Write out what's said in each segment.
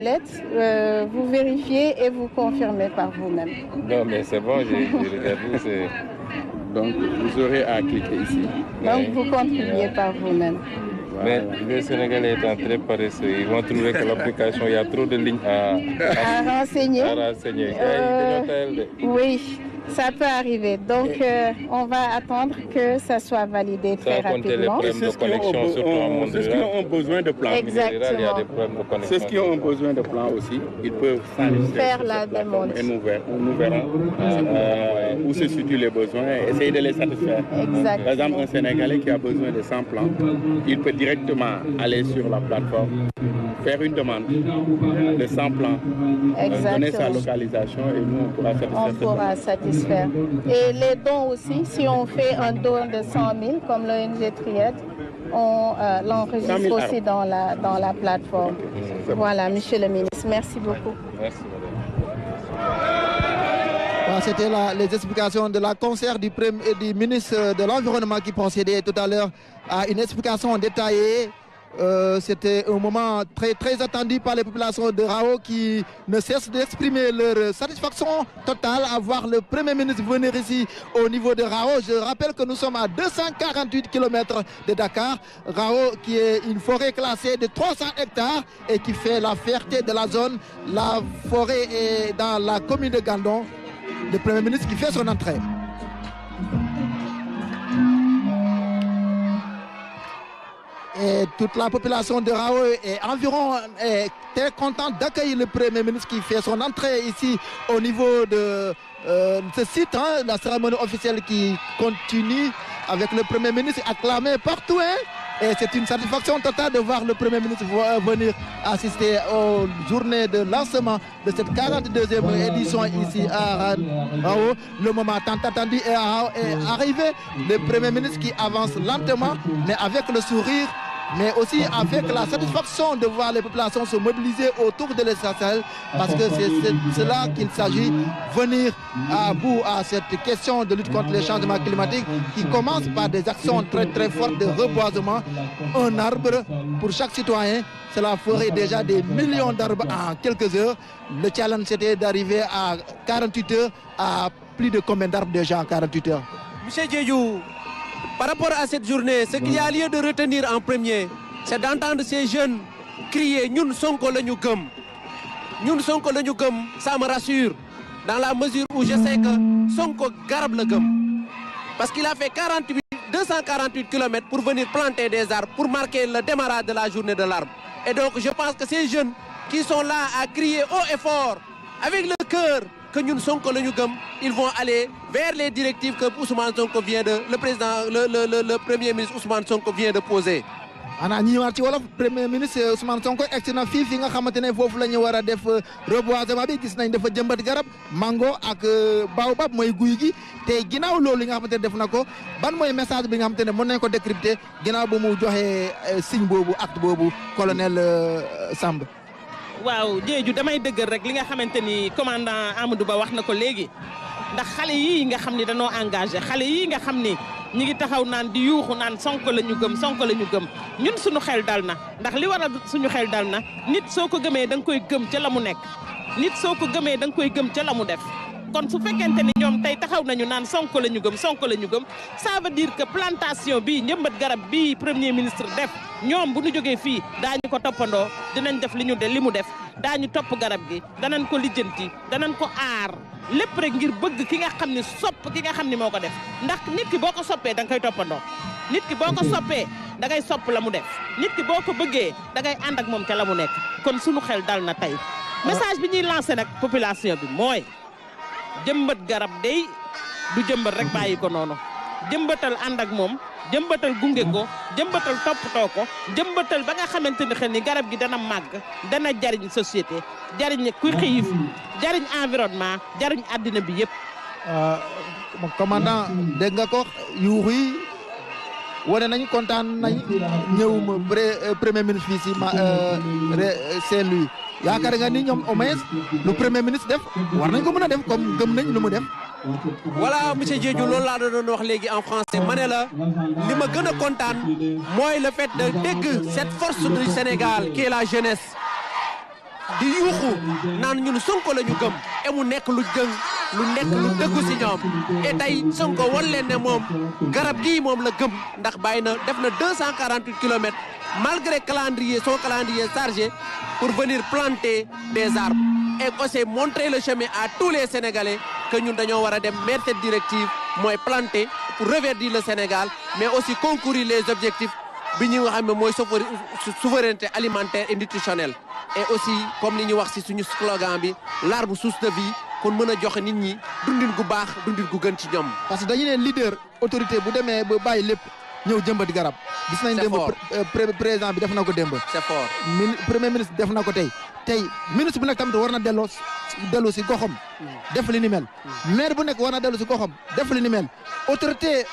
Vous vérifiez et vous confirmez par vous-même. Non, mais c'est bon, j'ai regardé. Donc, vous aurez à cliquer ici. Donc, vous contribuez par vous-même. Mais les Sénégalais étant très paresseux, ils vont trouver que l'application, il y a trop de lignes à renseigner. Oui, ça peut arriver. Donc, on va attendre que ça soit validé très rapidement. C'est ceux qui ont besoin de plans. Exactement. Ceux qui ont besoin de plans aussi, ils peuvent faire la demande. Et nous verrons où se situent les besoins et essayer de les satisfaire. Exactement. Par exemple, un Sénégalais qui a besoin de 100 plans, il peut directement aller sur la plateforme, faire une demande de 100 plans, donner sa localisation et nous, on pourra satisfaire. Et les dons aussi, si on fait un don de 100 000, comme l'ONG Triade, on l'enregistre aussi dans la plateforme. Voilà, Monsieur le ministre, merci beaucoup. Merci, madame. C'était les explications de la concert du ministre de l'Environnement qui procédait tout à l'heure à une explication détaillée. C'était un moment très, très attendu par les populations de Rao qui ne cessent d'exprimer leur satisfaction totale à voir le Premier ministre venir ici au niveau de Rao. Je rappelle que nous sommes à 248 km de Dakar. Rao qui est une forêt classée de 300 hectares et qui fait la fierté de la zone. La forêt est dans la commune de Gandon. Le Premier ministre qui fait son entrée. Et toute la population de Rao est environ très contente d'accueillir le Premier ministre qui fait son entrée ici au niveau de ce site, la cérémonie officielle qui continue avec le Premier ministre acclamé partout. Et c'est une satisfaction totale de voir le Premier ministre venir assister aux journées de lancement de cette 42e édition ici à Rao. Le moment tant attendu est arrivé. Le Premier ministre qui avance lentement, mais avec le sourire, mais aussi avec la satisfaction de voir les populations se mobiliser autour de l'essentiel, parce que c'est cela qu'il s'agit, venir à bout à cette question de lutte contre les changements climatiques qui commence par des actions très très fortes de reboisement. Un arbre pour chaque citoyen, cela ferait déjà des millions d'arbres en quelques heures. Le challenge c'était d'arriver à 48 heures à plus de combien d'arbres déjà en 48 heures? Monsieur Diédhiou, par rapport à cette journée, ce qu'il y a lieu de retenir en premier, c'est d'entendre ces jeunes crier « Ñun Sonko la ñu gëm ». Ñun Sonko la ñu gëm, ça me rassure, dans la mesure où je sais que Sonko garab la gëm. Parce qu'il a fait 248 km pour venir planter des arbres, pour marquer le démarrage de la journée de l'arbre. Et donc je pense que ces jeunes qui sont là à crier haut et fort, avec le cœur, que ñun Sonko la ñu gëm, ils vont aller vers les directives que Ousmane Sonko vient de, le Premier ministre Ousmane Sonko vient de poser. ana ñi ñëwaat ci wolof Premier ministre Ousmane Sonko egsi na fii nga xamante ne foofu la ñu war a def reboisement bi, gis nañ dafa jëmbat garab mango ak baobab mooy guy gi, te ginnaaw loolu nga xamante ne def na ko, ban mooy message bi nga xamante ne mën nañ ko décrypter ginnaaw ba mu joxee signe boobu, acte boobu, colonel Samb. waaw Diédhiou damay dëggal rek li nga xamante ni commandant Amadou Ba wax na ko léegi, ndax xale yii nga xam ni dañoo engagé, xale yii nga xam ni ñi ngi taxaw naan di yuuxu naan Sonko la ñu gëm, Sonko la ñu gëm, ñun suñu xel dal na, ndax li waral suñu xel dal na, nit soo ko gëmee da nga koy gëm ca la mu nekk, nit soo ko gëmee da nga koy gëm ca la mu def. kon su fekkente ni ñoom tey taxaw nañu naan Sonko la ñu gëm, Sonko la ñu gëm, ça veut dire que plantation bii njëmbat garab bii Premier ministre def, ñoom bu ñu jógee fii daañu ko toppandoo, dinañ def li mu def, daañu topp garab gi, danañ ko lijjanti, danañ ko aar, lépp rek ngir bëgg ki nga xam ne sopp ki nga xam ne moo ko def. Ndax nit ki boo ko soppee da nga koy toppandoo, nit ki boo ko soppee da ngay sopp la mu def, nit ki boo ko bëggee da ngay ànd ak moom ca la mu nekk. kon suñu xel dal na tey. message bi ñuy lancé nag population bi mooy jëmbat garab day du jëmbat rek bàyyi ko noonu, jëmbatal ànd ak moom, jëmbatal gunge ko, jëmbatal toppatoo ko, jëmbatal ba nga xamante ni xel ni garab gi dana màgg, dana jariñ société, jariñ kuy xiif, jariñ environnement, jariñ àddina bi yëpp. commandant dégg nga ko yuuxu yi wane nañ kontaan nañ ñëwuma premier ministre fii si Saint-Louis. yaakaar nga ni ñoom au moins lu Premier ministre def war nañ ko mën a def comme gëm nañ lu mu def. Voilà monsieur Diédhiou, loolu laa doon wax léegi en français, ma ne la li ma gën a kontaan mooy le fait de dégg cette force du Sénégal qui est la jeunesse. di yuuxu naan ñun Sonko la ñu gëm et mu nekk lu dëggu si ñoom et tey Sonko wan leen ne moom garab gii moom la gëm ndax bàyyi na def na 248 kilomètres malgré son calendrier chargé pour venir planter des arbres et aussi montrer le chemin à tous les Sénégalais que ñun dañoo war a dem mettre cette directive mooy planter pour reverdir le Sénégal mais aussi concourir les objectifs bi ñu nga xam ne mooy souveraineté alimentaire et nutritionnelle et aussi comme ni ñu wax ci suñu slogan bi l'arbre source de vie kon mën a joxe nit ñi dundin gu baax dundin gu gën ci ñoom. parce que dañu ne leader autorité bu demee ba bàyyi lépp ñëw jëmbati garab. gis nañ démb président bi def na ko démb. c'est fort premier ministre def na ko tey ministre bu nekk tamit war na dellu si goxam. def li ni mel. maire bu nekk war na dellu si goxam def li ni mel. autorité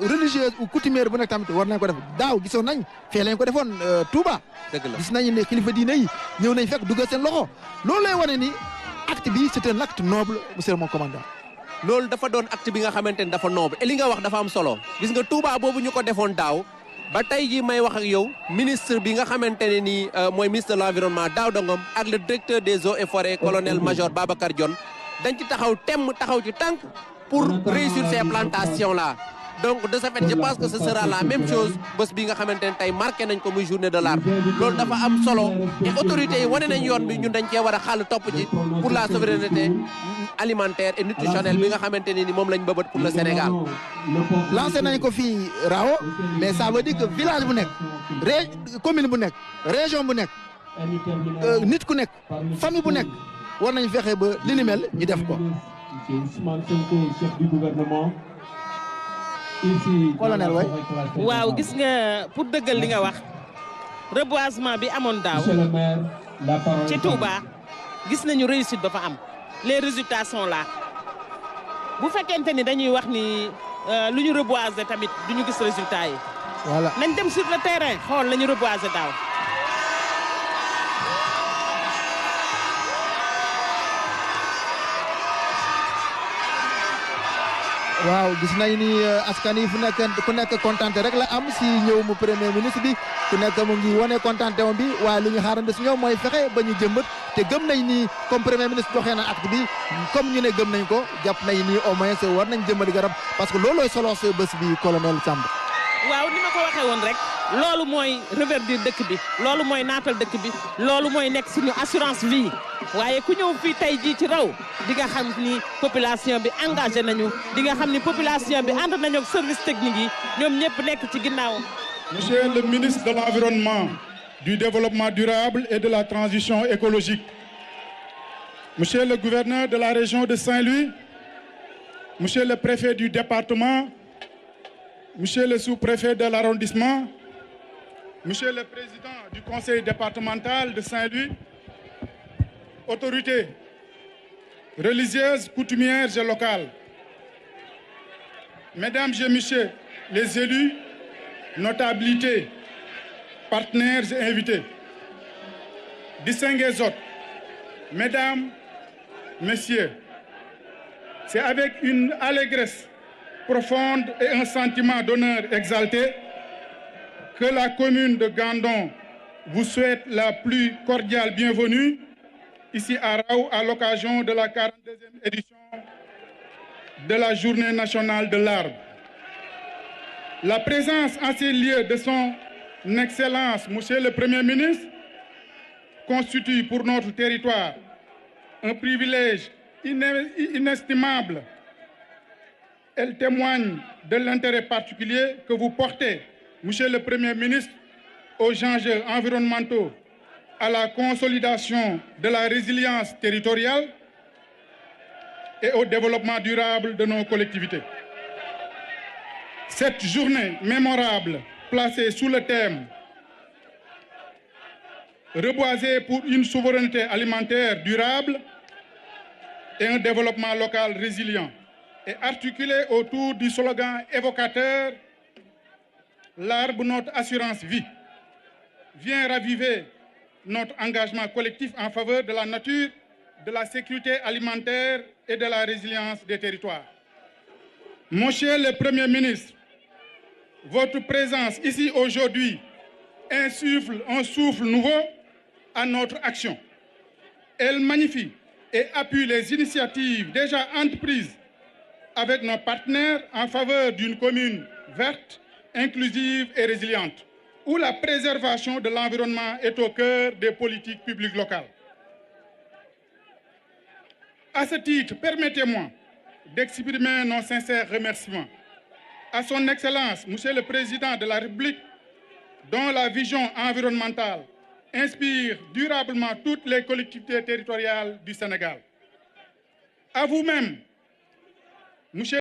religieuse ou coutumière bu nekk tamit war nañ ko def daaw gisoon nañ fee lañ ko defoon Touba. dëgg la gis nañ ne kilifa diine yi ñëw nañ fekk dugal seen loxo loolu lay wane ni acte bi c'est un acte noble monsieur mon commandant. loolu dafa doon acte bi nga xamante ni dafa noble et li nga wax dafa am solo gis nga Touba boobu ñu ko defoon daaw ba tey jii may wax ak yow ministre bi nga xamante ne nii mooy ministre de l'environnement Daouda Ngom ak le directeur des eaux et forêts colonel major Babacar Dione dañ ci taxaw ci tànk pour réussir ces plantations là donc de ce fait je pense que ce sera la même chose bés bi nga xamante ne tey marqué nañ ko muy journée de l'arbre loolu dafa am solo et autorités yi wane nañ yoon bi ñun dañ cee war a xàll topp ci pour la souveraineté alimentaire et nutritionnelle bi nga xamante ne ni moom lañ bëbët pour le Sénégal. lancé nañ ko fii Rao mais ça veut dire que village bu nekk commune bu nekk région bu nekk nit ku nekk famille bu nekk war nañ fexe ba li ni mel ñu def ko. colonel way waaw gis nga pour dëggal li nga wax reboisement bi amoon daaw ci Touba gis nañu réussite ba fa am les résultats sont là bu fekkente ni dañuy wax ni lu ñu reboiser tamit duñu gis résultats yi. voilà nañ dem sur le terrain xool la ñu reboiser daaw. waaw gis nañ ni askan yi ku nekk contenté rek la am si ñëw mu premier ministre bi ku nekk mu ngi wane contenté bi waaye lu ñu xaarandi si ñoom mooy fexe ba ñu jëmbat te gëm nañ ni comme premier ministre joxe na acte bi comme ñu ne gëm nañ ko jàpp nañ ni au moins war nañ jëmbati garab parce que loolooy solo sa bés bi colonel Samb. waaw ni ma ko waxee woon rek loolu mooy reverdir dëkk bi loolu mooy naatal dëkk bi loolu mooy nekk suñu assurance vie waaye ku ñëw fii tey jii ci raw di nga xam ni population bi engagé nañu di nga xam ni population bi ànd nañu ak service technique yi ñoom ñëpp nekk ci ginnaaw. Monsieur le ministre de l'Environnement, du Développement durable et de la Transition écologique, Monsieur le gouverneur de la région de Saint-Louis, Monsieur le préfet du département, Monsieur le sous-préfet de l'arrondissement, Monsieur le président du conseil départemental de Saint-Louis, autorités religieuses, coutumières et locales, Mesdames et Messieurs les élus, notabilités, partenaires et invités, distingués hôtes, Mesdames, Messieurs, c'est avec une allégresse profonde et un sentiment d'honneur exalté que la commune de Gandon vous souhaite la plus cordiale bienvenue ici à Rao à l'occasion de la 42e édition de la Journée nationale de l'arbre. La présence en ces lieux de son Excellence, Monsieur le Premier ministre, constitue pour notre territoire un privilège inestimable. Elle témoigne de l'intérêt particulier que vous portez, Monsieur le Premier ministre, aux enjeux environnementaux, à la consolidation de la résilience territoriale et au développement durable de nos collectivités. Cette journée mémorable, placée sous le thème « Reboiser pour une souveraineté alimentaire durable et un développement local résilient » est articulée autour du slogan évocateur « L'arbre, notre assurance vie » vient raviver notre engagement collectif en faveur de la nature, de la sécurité alimentaire et de la résilience des territoires. Monsieur le Premier ministre, votre présence ici aujourd'hui insuffle un souffle nouveau à notre action. Elle magnifie et appuie les initiatives déjà entreprises avec nos partenaires en faveur d'une commune verte, inclusive et résiliente, où la préservation de l'environnement est au cœur des politiques publiques locales. À ce titre, permettez-moi d'exprimer nos sincères remerciements à son Excellence, Monsieur le Président de la République, dont la vision environnementale inspire durablement toutes les collectivités territoriales du Sénégal. À vous-même, Monsieur